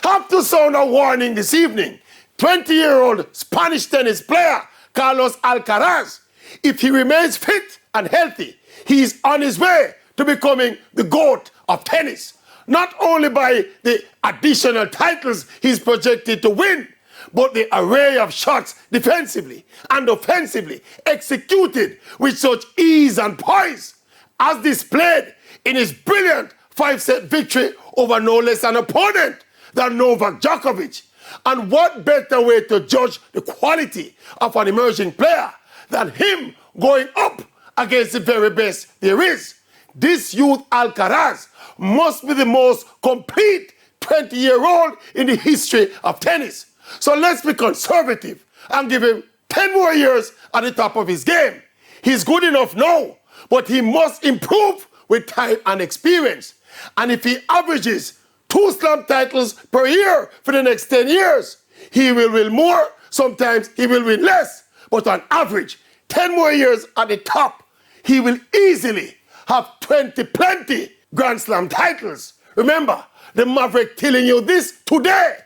Have to sound a warning this evening. 20-year-old Spanish tennis player Carlos Alcaraz, if he remains fit and healthy, he is on his way to becoming the GOAT of tennis. Not only by the additional titles he's projected to win, but the array of shots defensively and offensively executed with such ease and poise, as displayed in his brilliant 5-set victory over no less an opponent than Novak Djokovic. And what better way to judge the quality of an emerging player than him going up against the very best there is? This youth Alcaraz must be the most complete 20-year-old in the history of tennis. So let's be conservative and give him 10 more years at the top of his game. He's good enough now, but he must improve with time and experience. And if he averages 2 slam titles per year for the next 10 years, he will win more, sometimes he will win less, but on average, 10 more years at the top, he will easily have plenty Grand Slam titles. Remember, the Maverick telling you this today.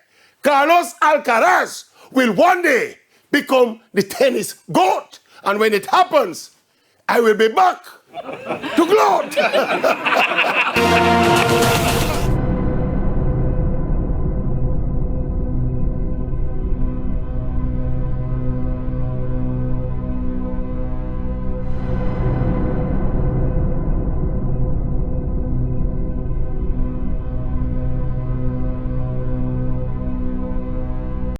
Carlos Alcaraz will one day become the tennis GOAT. And when it happens, I will be back to gloat.